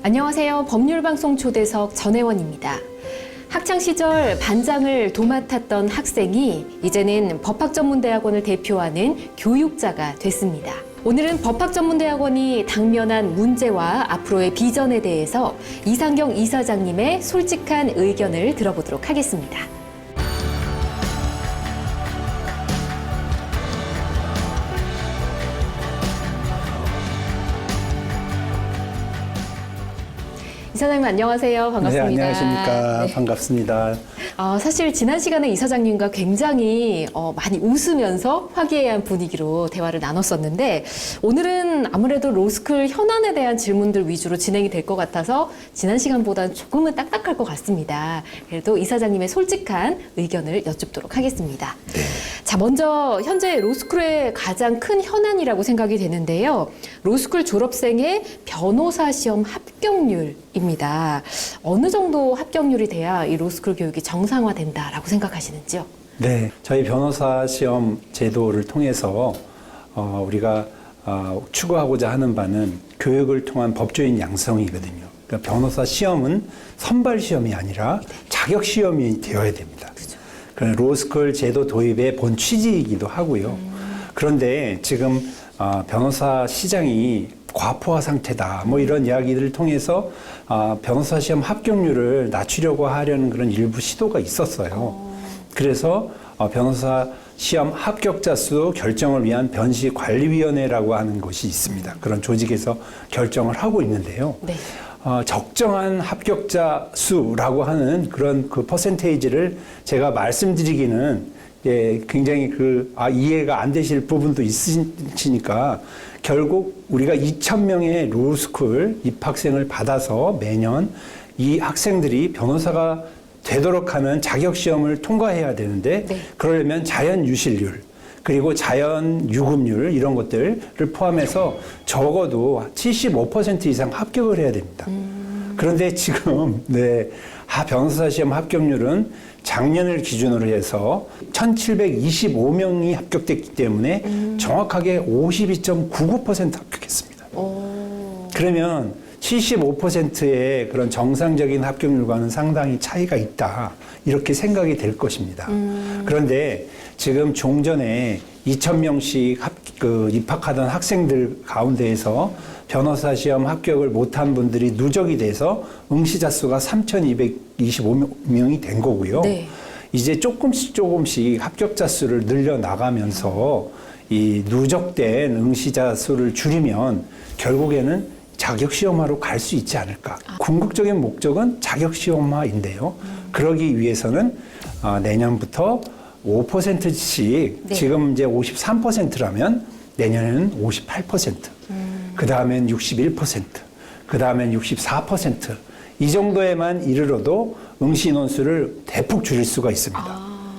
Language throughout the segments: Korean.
안녕하세요. 법률방송 초대석 전혜원입니다. 학창시절 반장을 도맡았던 학생이 이제는 법학전문대학원을 대표하는 교육자가 됐습니다. 오늘은 법학전문대학원이 당면한 문제와 앞으로의 비전에 대해서 이상경 이사장님의 솔직한 의견을 들어보도록 하겠습니다. 이사장님 안녕하세요. 반갑습니다. 네, 안녕하십니까. 네. 반갑습니다. 사실 지난 시간에 이사장님과 굉장히 많이 웃으면서 화기애애한 분위기로 대화를 나눴었는데 오늘은 아무래도 로스쿨 현안에 대한 질문들 위주로 진행이 될 것 같아서 지난 시간보다는 조금은 딱딱할 것 같습니다. 그래도 이사장님의 솔직한 의견을 여쭙도록 하겠습니다. 네. 자, 먼저 현재 로스쿨의 가장 큰 현안이라고 생각이 되는데요. 로스쿨 졸업생의 변호사 시험 합격률입니다. 어느 정도 합격률이 돼야 이 로스쿨 교육이 정상화된다라고 생각하시는지요? 네, 저희 변호사 시험 제도를 통해서 우리가 추구하고자 하는 바는 교육을 통한 법조인 양성이거든요. 그러니까 변호사 시험은 선발 시험이 아니라 자격 시험이 되어야 됩니다. 그런 로스쿨 제도 도입의 본 취지이기도 하고요. 그런데 지금 변호사 시장이 과포화 상태다. 뭐 이런 이야기들을 통해서 변호사 시험 합격률을 낮추려고 하려는 그런 일부 시도가 있었어요. 그래서 변호사 시험 합격자 수 결정을 위한 변시관리위원회라고 하는 것이 있습니다. 그런 조직에서 결정을 하고 있는데요. 네. 적정한 합격자 수라고 하는 그런 그 퍼센테이지를 제가 말씀드리기는 굉장히 이해가 안 되실 부분도 있으시니까 결국 우리가 2,000명의 로스쿨 입학생을 받아서 매년 이 학생들이 변호사가 되도록 하는 자격시험을 통과해야 되는데 네. 그러려면 자연 유실률 그리고 자연 유급률 이런 것들을 포함해서 적어도 75% 이상 합격을 해야 됩니다. 그런데 지금 변호사 시험 합격률은 작년을 기준으로 해서 1,725명이 합격됐기 때문에 정확하게 52.99% 합격했습니다. 그러면 75%의 그런 정상적인 합격률과는 상당히 차이가 있다. 이렇게 생각이 될 것입니다. 그런데 지금 종전에 2,000명씩 입학하던 학생들 가운데에서 변호사 시험 합격을 못한 분들이 누적이 돼서 응시자 수가 3,225명이 된 거고요. 네. 이제 조금씩 합격자 수를 늘려나가면서 이 누적된 응시자 수를 줄이면 결국에는 자격시험화로 갈 수 있지 않을까. 궁극적인 목적은 자격시험화인데요. 그러기 위해서는 내년부터 5%씩 네. 지금 이제 53%라면 내년에는 58%, 그 다음엔 61%, 그 다음엔 64%, 이 정도에만 이르러도 응시 인원수를 대폭 줄일 수가 있습니다.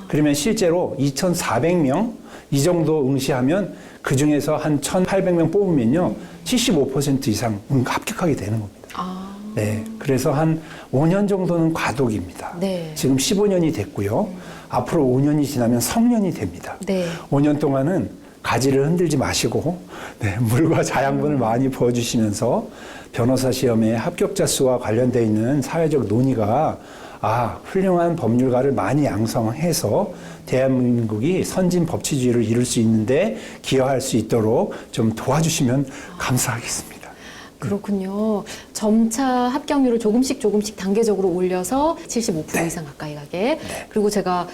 그러면 실제로 2,400명 이 정도 응시하면 그 중에서 한 1,800명 뽑으면요 75% 이상 합격하게 되는 겁니다. 네, 그래서 한 5년 정도는 과도기입니다. 네. 지금 15년이 됐고요. 앞으로 5년이 지나면 성년이 됩니다. 네. 5년 동안은 가지를 흔들지 마시고 물과 자양분을 많이 부어주시면서 변호사 시험의 합격자 수와 관련되어 있는 사회적 논의가 훌륭한 법률가를 많이 양성해서 대한민국이 선진 법치주의를 이룰 수 있는데 기여할 수 있도록 좀 도와주시면 감사하겠습니다. 그렇군요. 점차 합격률을 조금씩 단계적으로 올려서 75% 이상 가까이 가게. 그리고 제가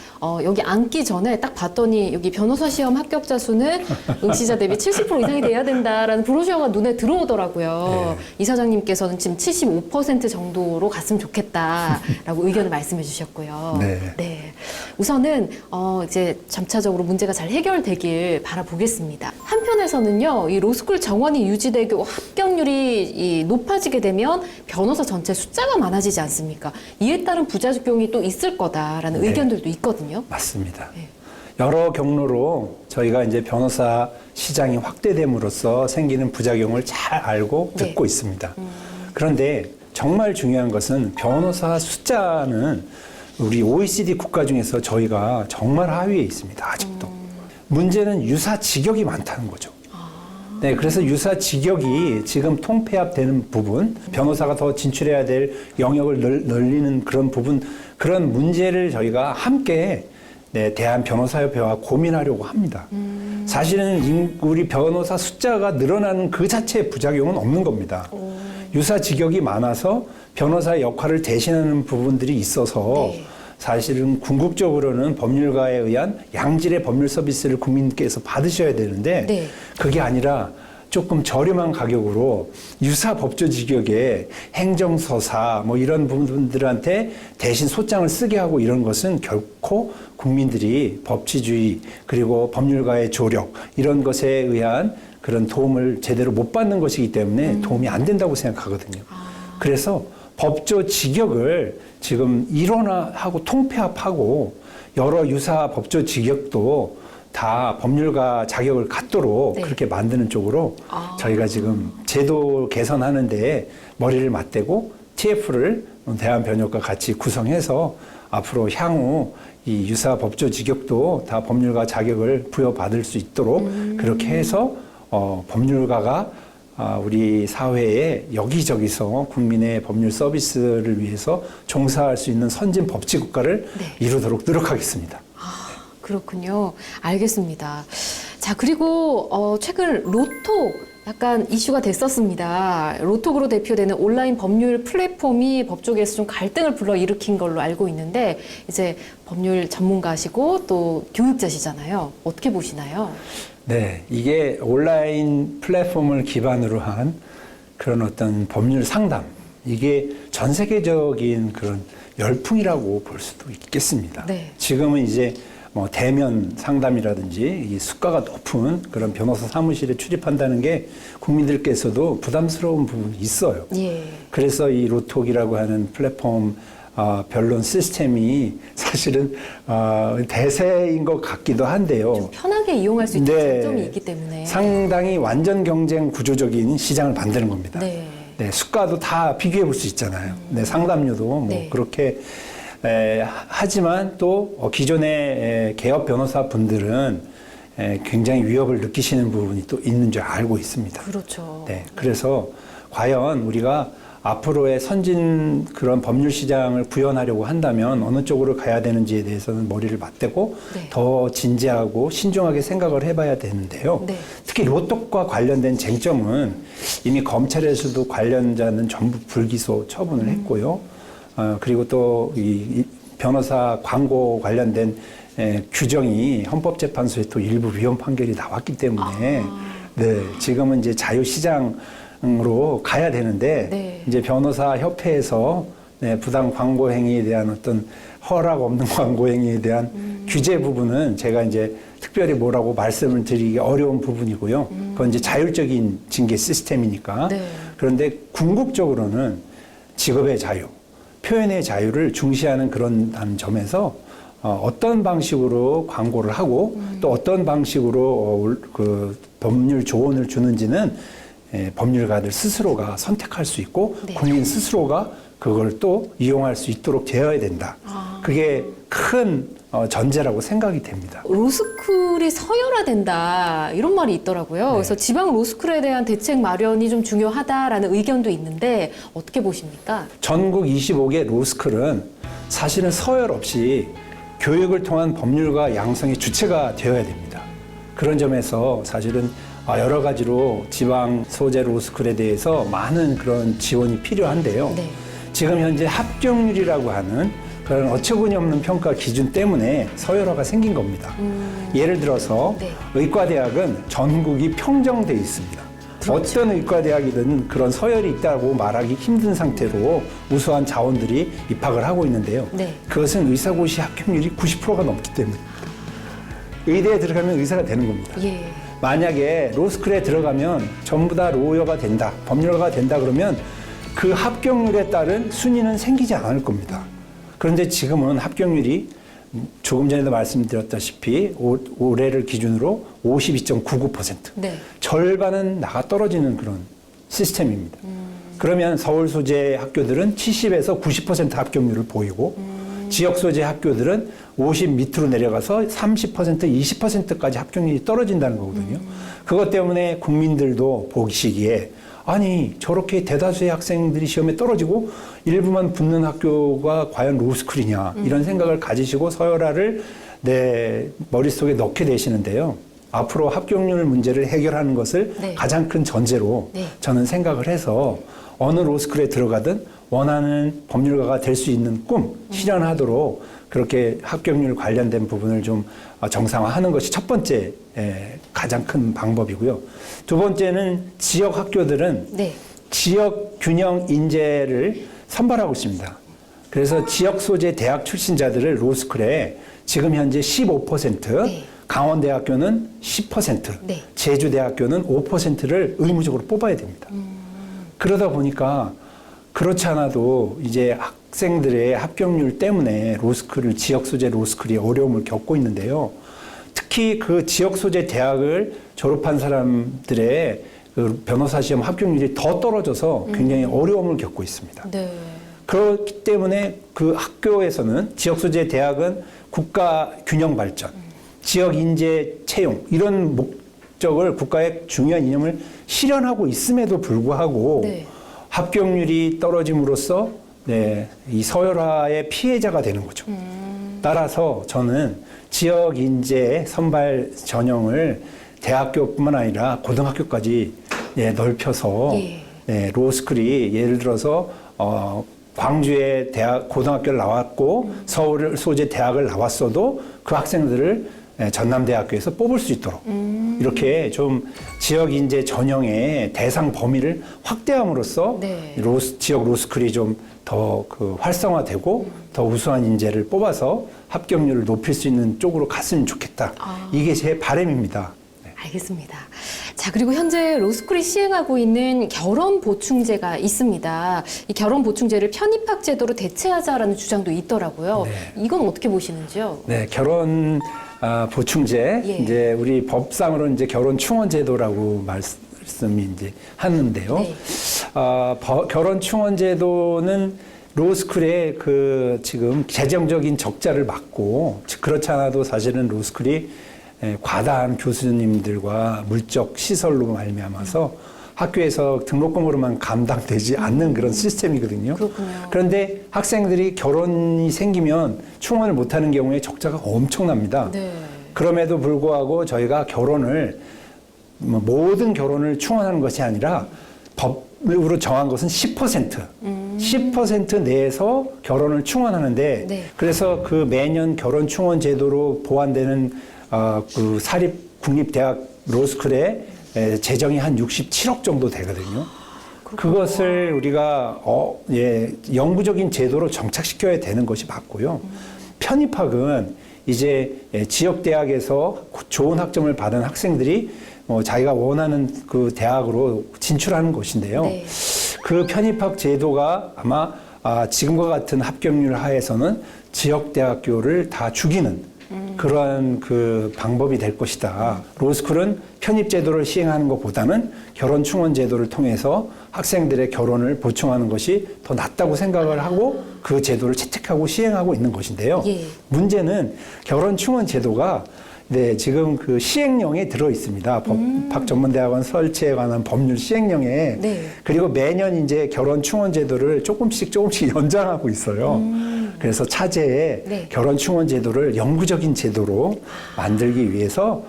여기 앉기 전에 딱 봤더니 여기 변호사 시험 합격자 수는 응시자 대비 70% 이상이 돼야 된다라는 브로셔가 눈에 들어오더라고요. 이사장님께서는 지금 75% 정도로 갔으면 좋겠다라고 의견을 말씀해 주셨고요. 네. 우선은 이제 점차적으로 문제가 잘 해결되길 바라보겠습니다. 한편에서는요, 이 로스쿨 정원이 유지되고 합격률이 높아지게 되면 변호사 전체 숫자가 많아지지 않습니까? 이에 따른 부작용이 또 있을 거다라는 의견들도 있거든요. 맞습니다. 여러 경로로 저희가 이제 변호사 시장이 확대됨으로써 생기는 부작용을 잘 알고 듣고 있습니다. 그런데 정말 중요한 것은 변호사 숫자는 우리 OECD 국가 중에서 저희가 정말 하위에 있습니다. 아직도. 문제는 유사 직역이 많다는 거죠. 네, 그래서 유사 직역이 지금 통폐합되는 부분, 변호사가 더 진출해야 될 영역을 늘리는 그런 부분, 그런 문제를 저희가 함께 네, 대한변호사협회와 고민하려고 합니다. 사실은 우리 변호사 숫자가 늘어나는 그 자체의 부작용은 없는 겁니다. 유사 직역이 많아서 변호사의 역할을 대신하는 부분들이 있어서 네. 사실은 궁극적으로는 법률가에 의한 양질의 법률 서비스를 국민께서 받으셔야 되는데 네. 그게 아니라 조금 저렴한 가격으로 유사 법조 직역의 행정서사 뭐 이런 부분들한테 대신 소장을 쓰게 하고 이런 것은 결코 국민들이 법치주의 그리고 법률가의 조력 이런 것에 의한 그런 도움을 제대로 못 받는 것이기 때문에 도움이 안 된다고 생각하거든요. 그래서 법조 직역을 지금 일원화하고 통폐합하고 여러 유사 법조 직역도 다 법률가 자격을 갖도록 네. 그렇게 만드는 쪽으로 저희가 지금 제도 개선하는 데에 머리를 맞대고 TF를 대한변협과 같이 구성해서 앞으로 향후 이 유사 법조 직역도 다 법률가 자격을 부여받을 수 있도록 그렇게 해서 법률가가 우리 사회에 여기저기서 국민의 법률 서비스를 위해서 종사할 수 있는 선진 법치 국가를 네. 이루도록 노력하겠습니다. 그렇군요. 알겠습니다. 자, 그리고 최근 로톡 약간 이슈가 됐었습니다. 로톡으로 대표되는 온라인 법률 플랫폼이 법조계에서 좀 갈등을 불러일으킨 걸로 알고 있는데 이제 법률 전문가시고 또 교육자시잖아요. 어떻게 보시나요? 네, 이게 온라인 플랫폼을 기반으로 한 그런 어떤 법률 상담, 이게 전 세계적인 그런 열풍이라고 볼 수도 있겠습니다. 네. 지금은 이제 뭐 대면 상담이라든지 이 수가가 높은 그런 변호사 사무실에 출입한다는 게 국민들께서도 부담스러운 부분이 있어요. 예. 그래서 이 로톡이라고 하는 플랫폼 변론 시스템이 사실은 대세인 것 같기도 한데요. 좀 편하게 이용할 수 있는 네. 장점이 있기 때문에. 상당히 완전 경쟁 구조적인 시장을 만드는 겁니다. 네. 네, 수가도 다 비교해 볼 수 있잖아요. 네, 상담료도 뭐 네. 그렇게 하지만 또 기존의 개업 변호사 분들은 굉장히 위협을 느끼시는 부분이 또 있는 줄 알고 있습니다. 그렇죠. 네, 그래서 과연 우리가 앞으로의 선진 그런 법률 시장을 구현하려고 한다면 어느 쪽으로 가야 되는지에 대해서는 머리를 맞대고 네. 더 진지하고 신중하게 생각을 해봐야 되는데요. 네. 특히 로톡과 관련된 쟁점은 이미 검찰에서도 관련자는 전부 불기소 처분을 했고요. 그리고 또 이 변호사 광고 관련된 규정이 헌법재판소에 또 일부 위헌 판결이 나왔기 때문에 네, 지금은 이제 자유시장으로 가야 되는데 네. 이제 변호사 협회에서 네, 부당 광고 행위에 대한 어떤 허락 없는 광고 행위에 대한 규제 부분은 제가 이제 특별히 뭐라고 말씀을 드리기 어려운 부분이고요. 그건 이제 자율적인 징계 시스템이니까. 네. 그런데 궁극적으로는 직업의 자유, 표현의 자유를 중시하는 그런 점에서 어떤 방식으로 광고를 하고 또 어떤 방식으로 그 법률 조언을 주는지는 법률가들 스스로가 선택할 수 있고 네. 국민 스스로가 그걸 또 이용할 수 있도록 되어야 된다. 그게 큰 전제라고 생각이 됩니다. 로스쿨이 서열화된다 이런 말이 있더라고요. 네. 그래서 지방 로스쿨에 대한 대책 마련이 좀 중요하다라는 의견도 있는데 어떻게 보십니까? 전국 25개 로스쿨은 사실은 서열 없이 교육을 통한 법률가 양성의 주체가 되어야 됩니다. 그런 점에서 사실은 여러 가지로 지방 소재 로스쿨에 대해서 많은 그런 지원이 필요한데요. 네. 지금 현재 합격률이라고 하는 그런 어처구니 없는 평가 기준 때문에 서열화가 생긴 겁니다. 예를 들어서 네. 의과대학은 전국이 평정돼 있습니다. 그렇죠. 어떤 의과대학이든 그런 서열이 있다고 말하기 힘든 상태로 우수한 자원들이 입학을 하고 있는데요. 네. 그것은 의사고시 합격률이 90%가 넘기 때문에 의대에 들어가면 의사가 되는 겁니다. 예. 만약에 로스쿨에 들어가면 전부 다 로여가 된다, 법률가가 된다 그러면 그 합격률에 따른 순위는 생기지 않을 겁니다. 그런데 지금은 합격률이 조금 전에도 말씀드렸다시피 올해를 기준으로 52.99%. 네. 절반은 나가 떨어지는 그런 시스템입니다. 그러면 서울 소재 학교들은 70에서 90% 합격률을 보이고 지역 소재 학교들은 50 밑으로 내려가서 30%, 20%까지 합격률이 떨어진다는 거거든요. 그것 때문에 국민들도 보시기에 아니 저렇게 대다수의 학생들이 시험에 떨어지고 일부만 붙는 학교가 과연 로스쿨이냐 이런 생각을 가지시고 서열화를 내 머릿속에 넣게 되시는데요. 앞으로 합격률 문제를 해결하는 것을 네. 가장 큰 전제로 네. 저는 생각을 해서 어느 로스쿨에 들어가든 원하는 법률가가 될 수 있는 꿈 실현하도록 그렇게 합격률 관련된 부분을 좀 정상화하는 것이 첫 번째 가장 큰 방법이고요. 두 번째는 지역 학교들은 네. 지역 균형 인재를 선발하고 있습니다. 그래서 지역 소재 대학 출신자들을 로스쿨에 지금 현재 15%, 네. 강원대학교는 10%, 네. 제주대학교는 5%를 의무적으로 뽑아야 됩니다. 그러다 보니까 그렇지 않아도 이제 학생들의 합격률 때문에 로스쿨을 지역 소재 로스쿨이 어려움을 겪고 있는데요. 특히 그 지역 소재 대학을 졸업한 사람들의 그 변호사 시험 합격률이 더 떨어져서 굉장히 어려움을 겪고 있습니다. 네. 그렇기 때문에 그 학교에서는 지역 소재 대학은 국가 균형 발전, 지역 인재 채용 이런 목적을 국가의 중요한 이념을 실현하고 있음에도 불구하고 네. 합격률이 떨어짐으로써 이 서열화의 피해자가 되는 거죠. 따라서 저는 지역 인재 선발 전형을 대학교뿐만 아니라 고등학교까지 넓혀서 로스쿨이 예를 들어서 광주에 대학 고등학교를 나왔고 서울 소재 대학을 나왔어도 그 학생들을 전남대학교에서 뽑을 수 있도록 이렇게 좀 지역 인재 전형의 대상 범위를 확대함으로써 네. 지역 로스쿨이 좀 더 그 활성화되고 더 우수한 인재를 뽑아서 합격률을 높일 수 있는 쪽으로 갔으면 좋겠다. 이게 제 바람입니다. 네. 알겠습니다. 자, 그리고 현재 로스쿨이 시행하고 있는 결혼 보충제가 있습니다. 이 결혼 보충제를 편입학 제도로 대체하자라는 주장도 있더라고요. 네. 이건 어떻게 보시는지요? 네, 결혼 보충제 예. 이제 우리 법상으로 이제 결혼 충원 제도라고 말씀이 이제 하는데요. 네. 결혼 충원 제도는 로스쿨의 그 지금 재정적인 적자를 막고 그렇지 않아도 사실은 로스쿨이 과다한 교수님들과 물적 시설로 말미암아서 학교에서 등록금으로만 감당되지 않는 그런 시스템이거든요. 그렇군요. 그런데 학생들이 결혼이 생기면 충원을 못하는 경우에 적자가 엄청납니다. 네. 그럼에도 불구하고 저희가 결혼을 모든 결혼을 충원하는 것이 아니라 법으로 정한 것은 10%. 10% 내에서 결혼을 충원하는데 네. 그래서 그 매년 결혼 충원 제도로 보완되는 그 사립 국립대학 로스쿨의 재정이 한 67억 정도 되거든요. 그것을 우리가 영구적인 제도로 정착시켜야 되는 것이 맞고요. 편입학은 이제 지역 대학에서 좋은 학점을 받은 학생들이 자기가 원하는 그 대학으로 진출하는 것인데요. 네. 그 편입학 제도가 아마 지금과 같은 합격률 하에서는 지역 대학교를 다 죽이는 그러한 그 방법이 될 것이다. 로스쿨은 편입 제도를 시행하는 것보다는 결혼 충원 제도를 통해서 학생들의 결혼을 보충하는 것이 더 낫다고 생각을 하고 그 제도를 채택하고 시행하고 있는 것인데요. 예. 문제는 결혼 충원 제도가 지금 그 시행령에 들어 있습니다. 법학전문대학원 설치에 관한 법률 시행령에. 네. 그리고 매년 이제 결혼 충원 제도를 조금씩 연장하고 있어요. 그래서 차제에 네. 결혼 충원 제도를 영구적인 제도로 만들기 위해서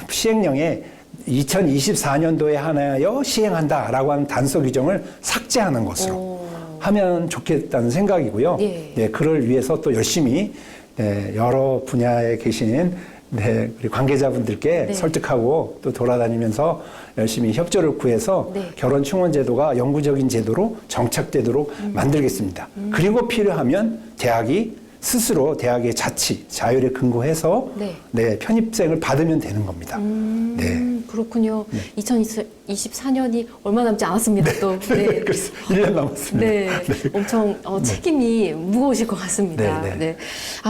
시행령에 2024년도에 하나여 시행한다라고 하는 단서 규정을 삭제하는 것으로 하면 좋겠다는 생각이고요. 예. 네, 그를 위해서 또 열심히 여러 분야에 계신 우리 관계자분들께 네. 설득하고 또 돌아다니면서 열심히 협조를 구해서 네. 결혼 충원 제도가 영구적인 제도로 정착되도록 만들겠습니다. 그리고 필요하면 대학이 스스로 대학의 자치, 자율에 근거해서 편입생을 받으면 되는 겁니다. 그렇군요. 2024년이 얼마 남지 않았습니다. 또. 네. 그래서 1년 남았습니다. 네. 엄청 책임이 무거우실 것 같습니다. 네, 네. 네.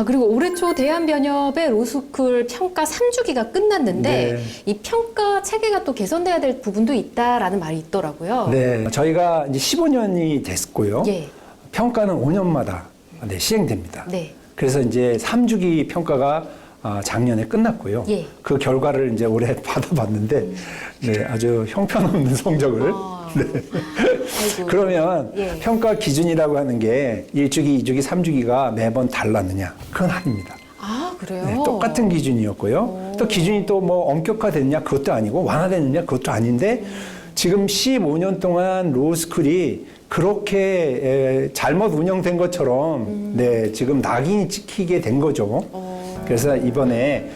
그리고 올해 초 대한변협의 로스쿨 평가 3주기가 끝났는데 네. 이 평가 체계가 또 개선돼야 될 부분도 있다라는 말이 있더라고요. 네, 저희가 이제 15년이 됐고요. 예. 평가는 5년마다 네, 시행됩니다. 네. 그래서 이제 3주기 평가가 작년에 끝났고요. 예. 그 결과를 이제 올해 받아봤는데 네, 아주 형편없는 성적을. 네. 아이고. 그러면 예. 평가 기준이라고 하는 게 1주기, 2주기, 3주기가 매번 달랐느냐? 그건 아닙니다. 아, 그래요? 네, 똑같은 기준이었고요. 또 기준이 또 뭐 엄격화됐냐? 그것도 아니고 완화됐느냐? 그것도 아닌데 지금 15년 동안 로스쿨이 그렇게 잘못 운영된 것처럼 네, 지금 낙인이 찍히게 된 거죠. 그래서 이번에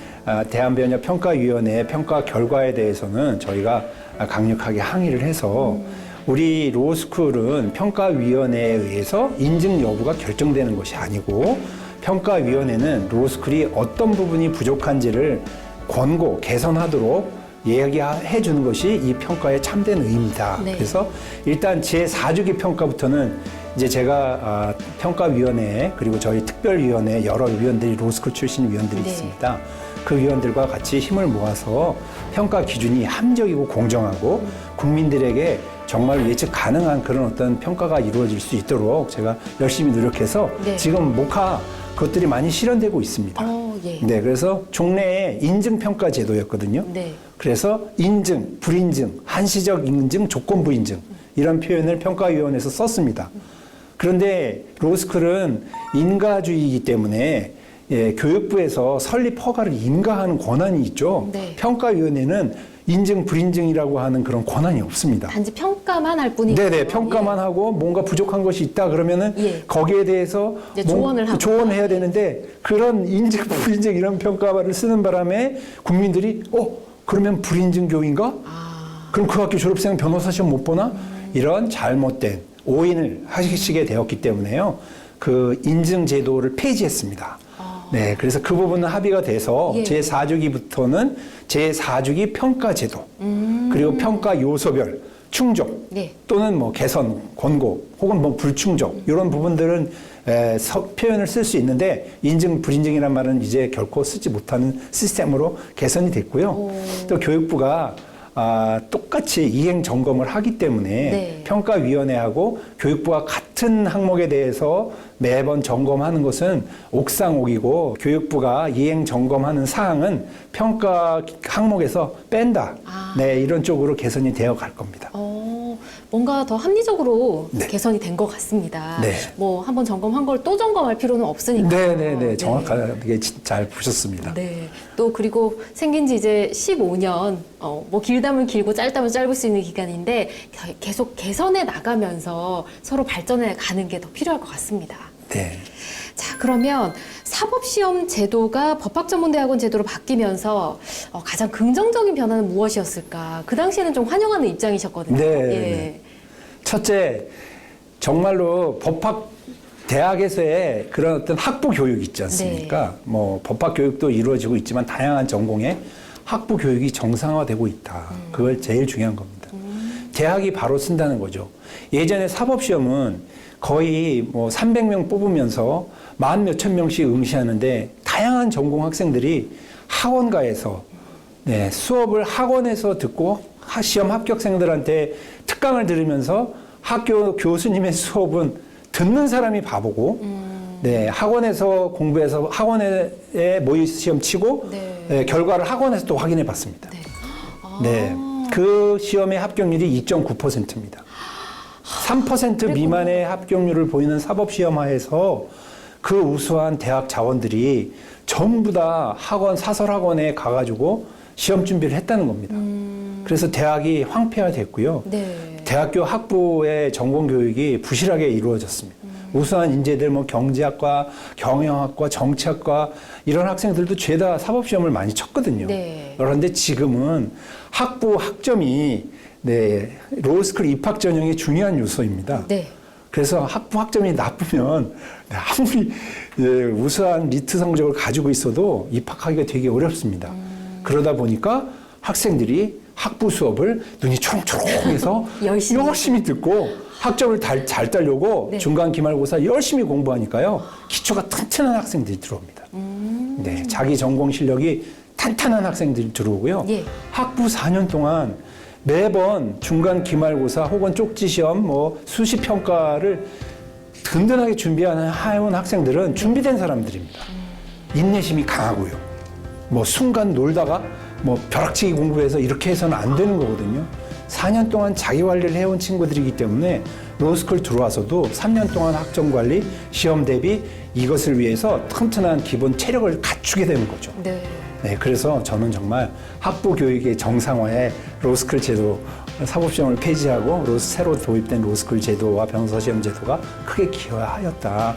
대한변협평가위원회 평가 결과에 대해서는 저희가 강력하게 항의를 해서 우리 로스쿨은 평가위원회에 의해서 인증 여부가 결정되는 것이 아니고 평가위원회는 로스쿨이 어떤 부분이 부족한지를 권고, 개선하도록 이야기해 주는 것이 이 평가의 참된 의미다. 네. 그래서 일단 제4주기 평가부터는 이제 제가 평가위원회 그리고 저희 특별위원회 여러 위원들이 로스쿨 출신 위원들이 네. 있습니다. 그 위원들과 같이 힘을 모아서 평가 기준이 합리적이고 공정하고 국민들에게 정말 예측 가능한 그런 어떤 평가가 이루어질 수 있도록 제가 열심히 노력해서 네. 지금 목화 그것들이 많이 실현되고 있습니다. 예. 네, 그래서 종래의 인증평가 제도였거든요. 네. 그래서 인증, 불인증, 한시적 인증, 조건부 인증 이런 표현을 평가위원회에서 썼습니다. 그런데 로스쿨은 인가주의이기 때문에 교육부에서 설립 허가를 인가하는 권한이 있죠. 네. 평가위원회는 인증, 불인증이라고 하는 그런 권한이 없습니다. 단지 평가만 할 뿐이죠. 네네, 평가만 하고 뭔가 부족한 것이 있다 그러면은 예. 거기에 대해서 이제 조언을 하고. 조언해야 되는데 그런 인증, 불인증 이런 평가를 쓰는 바람에 국민들이 그러면 불인증 교육인가? 그럼 그 학교 졸업생 변호사 시험 못 보나? 이런 잘못된 오인을 하시게 되었기 때문에요. 그 인증 제도를 폐지했습니다. 네, 그래서 그 부분은 합의가 돼서 예. 제4주기부터는 제4주기 평가 제도 그리고 평가 요소별 충족 네. 또는 뭐 개선, 권고 혹은 뭐 불충족 이런 부분들은 표현을 쓸 수 있는데 인증, 불인증이란 말은 이제 결코 쓰지 못하는 시스템으로 개선이 됐고요. 또 교육부가 똑같이 이행 점검을 하기 때문에 네. 평가위원회하고 교육부가 같은 항목에 대해서 매번 점검하는 것은 옥상옥이고 교육부가 이행 점검하는 사항은 평가 항목에서 뺀다. 네, 이런 쪽으로 개선이 되어 갈 겁니다. 뭔가 더 합리적으로 네. 개선이 된 것 같습니다. 네. 뭐 한번 점검한 걸 또 점검할 필요는 없으니까. 네네네, 정확하게 잘 보셨습니다. 네. 또 그리고 생긴 지 이제 15년, 뭐 길다면 길고 짧다면 짧을 수 있는 기간인데 계속 개선해 나가면서 서로 발전해 가는 게 더 필요할 것 같습니다. 네. 자, 그러면 사법시험 제도가 법학전문대학원 제도로 바뀌면서 가장 긍정적인 변화는 무엇이었을까? 그 당시에는 좀 환영하는 입장이셨거든요. 네. 예. 첫째, 정말로 법학 대학에서의 그런 어떤 학부 교육 있지 않습니까? 뭐 법학 교육도 이루어지고 있지만 다양한 전공의 학부 교육이 정상화되고 있다. 그걸 제일 중요한 겁니다. 대학이 바로 쓴다는 거죠. 예전에 사법시험은 거의 뭐 300명 뽑으면서 10,000몇천 명씩 응시하는데 다양한 전공 학생들이 학원가에서 네, 수업을 학원에서 듣고 시험 합격생들한테 특강을 들으면서 학교 교수님의 수업은 듣는 사람이 바보고 네, 학원에서 공부해서 학원에 모의 시험 치고 네. 네, 결과를 학원에서 또 확인해 봤습니다. 네. 그 시험의 합격률이 2.9%입니다. 3% 미만의 합격률을 보이는 사법시험화에서 그 우수한 대학 자원들이 전부 다 학원, 사설학원에 가가지고 시험 준비를 했다는 겁니다. 그래서 대학이 황폐화됐고요. 네. 대학교 학부의 전공 교육이 부실하게 이루어졌습니다. 우수한 인재들, 뭐 경제학과, 경영학과, 정치학과 이런 학생들도 죄다 사법시험을 많이 쳤거든요. 네. 그런데 지금은 학부 학점이 네, 로스쿨 입학 전형의 중요한 요소입니다. 네. 그래서 학부 학점이 나쁘면 아무리 우수한 리트 성적을 가지고 있어도 입학하기가 되게 어렵습니다. 그러다 보니까 학생들이 학부 수업을 눈이 초롱초롱해서 열심히 듣고 학점을 잘 따려고 네. 중간 기말고사 열심히 공부하니까요. 기초가 튼튼한 학생들이 들어옵니다. 네, 자기 전공 실력이 탄탄한 학생들이 들어오고요. 예. 학부 4년 동안 매번 중간 기말고사 혹은 쪽지 시험 뭐 수시 평가를 든든하게 준비하는 해온 학생들은 준비된 사람들입니다. 인내심이 강하고요. 뭐 순간 놀다가 뭐 벼락치기 공부해서 이렇게 해서는 안 되는 거거든요. 4년 동안 자기 관리를 해온 친구들이기 때문에 로스쿨 들어와서도 3년 동안 학점 관리, 시험 대비 이것을 위해서 튼튼한 기본 체력을 갖추게 되는 거죠. 네. 네, 그래서 저는 정말 학부 교육의 정상화에 로스쿨 제도, 사법시험을 폐지하고 새로 도입된 로스쿨 제도와 변호사 시험 제도가 크게 기여하였다.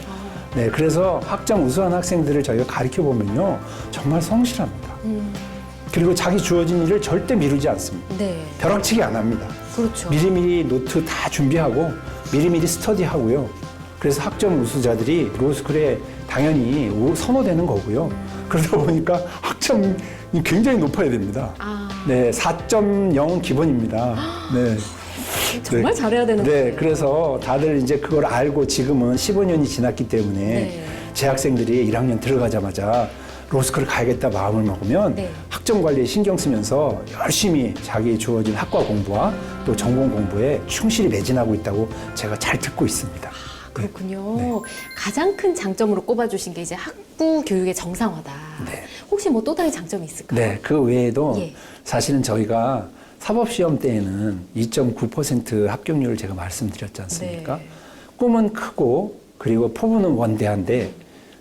네, 그래서 학점 우수한 학생들을 저희가 가르쳐 보면요, 정말 성실합니다. 그리고 자기 주어진 일을 절대 미루지 않습니다. 네. 벼락치기 안 합니다. 그렇죠. 미리미리 노트 다 준비하고 미리미리 스터디하고요. 그래서 학점 우수자들이 로스쿨에 당연히 선호되는 거고요. 그러다 보니까 학점이 굉장히 높아야 됩니다. 네, 4.0은 기본입니다. 네. 정말 네. 잘해야 되는 네, 거예요. 그래서 다들 이제 그걸 알고 지금은 15년이 지났기 때문에 네. 재학생들이 1학년 들어가자마자 로스쿨을 가야겠다 마음을 먹으면 네. 학점 관리에 신경 쓰면서 열심히 자기 주어진 학과 공부와 또 전공 공부에 충실히 매진하고 있다고 제가 잘 듣고 있습니다. 그렇군요. 네. 가장 큰 장점으로 꼽아주신 게 이제 학부 교육의 정상화다. 네. 혹시 뭐 또 다른 장점이 있을까요? 네, 그 외에도 예. 사실은 저희가 사법시험 때에는 2.9% 합격률을 제가 말씀드렸지 않습니까? 네. 꿈은 크고 그리고 포부는 원대한데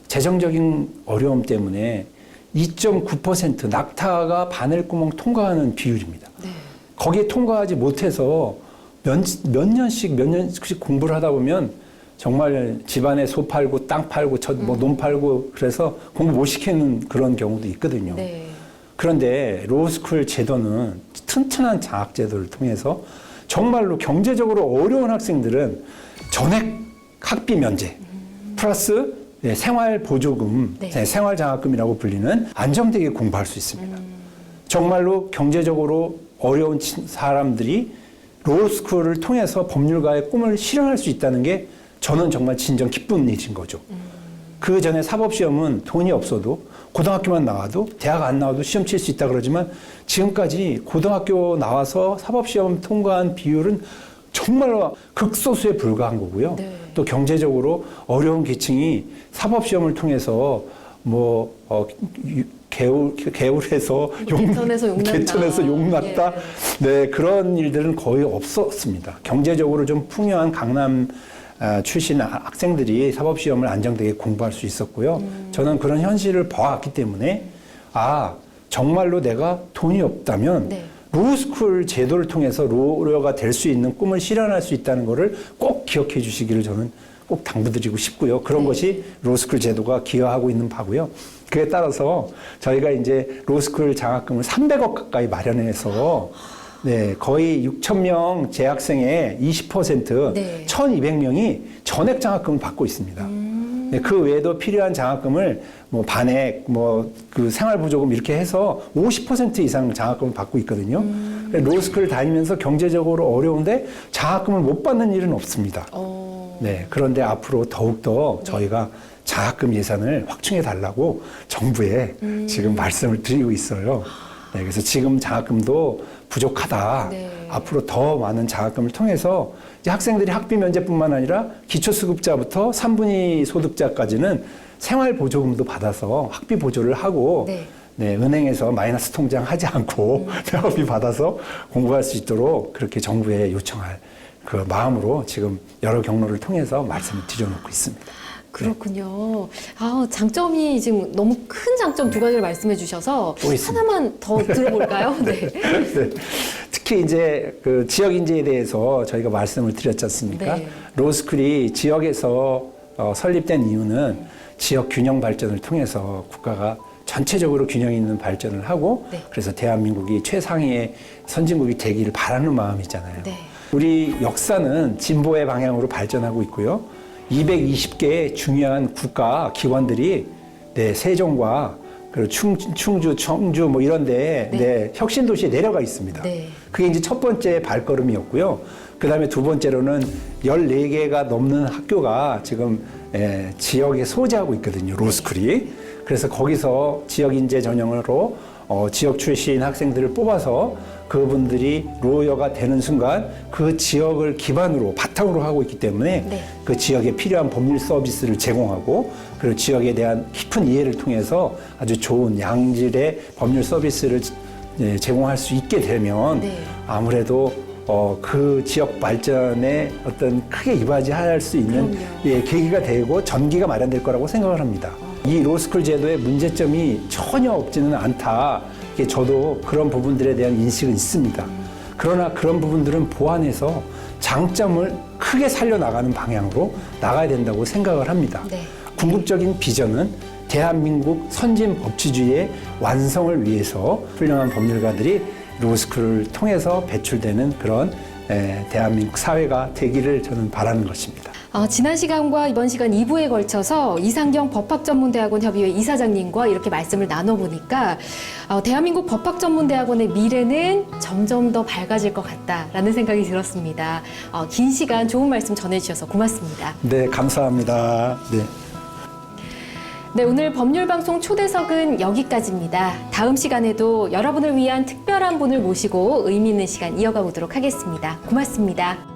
재정적인 어려움 때문에 2.9% 낙타가 바늘구멍 통과하는 비율입니다. 네. 거기에 통과하지 못해서 몇 년씩 공부를 하다 보면 정말 집안에 소 팔고 땅 팔고 논 팔고 그래서 공부 못 시키는 그런 경우도 있거든요. 네. 그런데 로스쿨 제도는 튼튼한 장학 제도를 통해서 정말로 경제적으로 어려운 학생들은 전액 학비 면제 플러스 생활 보조금, 네. 생활 장학금이라고 불리는 안정되게 공부할 수 있습니다. 정말로 경제적으로 어려운 사람들이 로스쿨을 통해서 법률가의 꿈을 실현할 수 있다는 게 저는 정말 진정 기쁜 일인 거죠. 그 전에 사법시험은 돈이 없어도 고등학교만 나와도 대학 안 나와도 시험 칠 수 있다 그러지만 지금까지 고등학교 나와서 사법시험 통과한 비율은 정말로 극소수에 불과한 거고요. 네. 또 경제적으로 어려운 계층이 사법시험을 통해서 개울에서 개천에서 용났다. 예. 네, 그런 일들은 거의 없었습니다. 경제적으로 좀 풍요한 강남 출신 학생들이 사법시험을 안정되게 공부할 수 있었고요. 저는 그런 현실을 봐왔기 때문에 정말로 내가 돈이 없다면 네. 로스쿨 제도를 통해서 로어가 될 수 있는 꿈을 실현할 수 있다는 것을 꼭 기억해 주시기를 저는 꼭 당부드리고 싶고요. 그런 네. 것이 로스쿨 제도가 기여하고 있는 바고요. 그에 따라서 저희가 이제 로스쿨 장학금을 300억 가까이 마련해서 거의 6,000명 재학생의 20% 네. 1,200명이 전액 장학금을 받고 있습니다. 그 외에도 필요한 장학금을 반액, 그 생활보조금 이렇게 해서 50% 이상 장학금을 받고 있거든요. 로스쿨 다니면서 경제적으로 어려운데 장학금을 못 받는 일은 없습니다. 네, 그런데 앞으로 더욱더 저희가 장학금 예산을 확충해 달라고 정부에 지금 말씀을 드리고 있어요. 네, 그래서 지금 장학금도 부족하다. 네. 앞으로 더 많은 장학금을 통해서 이제 학생들이 학비 면제뿐만 아니라 기초수급자부터 3분위 소득자까지는 생활보조금도 받아서 학비 보조를 하고 은행에서 마이너스 통장 하지 않고 학비 받아서 공부할 수 있도록 그렇게 정부에 요청할 그 마음으로 지금 여러 경로를 통해서 말씀을 드려놓고 있습니다. 그렇군요. 장점이 지금 너무 큰 장점 두 가지를 말씀해 주셔서 또 있습니다. 하나만 더 들어볼까요? 네. 네. 특히 이제 그 지역 인재에 대해서 저희가 말씀을 드렸지 않습니까? 네. 로스쿨이 지역에서 설립된 이유는 지역 균형 발전을 통해서 국가가 전체적으로 균형 있는 발전을 하고 그래서 대한민국이 최상위의 선진국이 되기를 바라는 마음이잖아요. 네. 우리 역사는 진보의 방향으로 발전하고 있고요. 220개의 중요한 국가 기관들이 세종과 그리고 충주, 청주 이런 데 혁신 도시에 내려가 있습니다. 네. 그게 이제 첫 번째 발걸음이었고요. 그다음에 두 번째로는 14개가 넘는 학교가 지금 지역에 소재하고 있거든요. 로스쿨이. 그래서 거기서 지역 인재 전형으로 지역 출신 학생들을 뽑아서 그분들이 로여가 되는 순간 그 지역을 기반으로 바탕으로 하고 있기 때문에 네. 그 지역에 필요한 법률 서비스를 제공하고 그리고 지역에 대한 깊은 이해를 통해서 아주 좋은 양질의 법률 서비스를 제공할 수 있게 되면 네. 아무래도 그 지역 발전에 어떤 크게 이바지할 수 있는 계기가 되고 전기가 마련될 거라고 생각을 합니다. 이 로스쿨 제도의 문제점이 전혀 없지는 않다. 저도 그런 부분들에 대한 인식은 있습니다. 그러나 그런 부분들은 보완해서 장점을 크게 살려나가는 방향으로 나가야 된다고 생각을 합니다. 네. 궁극적인 비전은 대한민국 선진 법치주의의 완성을 위해서 훌륭한 법률가들이 로스쿨을 통해서 배출되는 그런 대한민국 사회가 되기를 저는 바라는 것입니다. 지난 시간과 이번 시간 2부에 걸쳐서 이상경 법학전문대학원 협의회 이사장님과 이렇게 말씀을 나눠보니까 대한민국 법학전문대학원의 미래는 점점 더 밝아질 것 같다라는 생각이 들었습니다. 긴 시간 좋은 말씀 전해주셔서 고맙습니다. 네, 감사합니다. 네. 네, 오늘 법률방송 초대석은 여기까지입니다. 다음 시간에도 여러분을 위한 특별한 분을 모시고 의미 있는 시간 이어가 보도록 하겠습니다. 고맙습니다.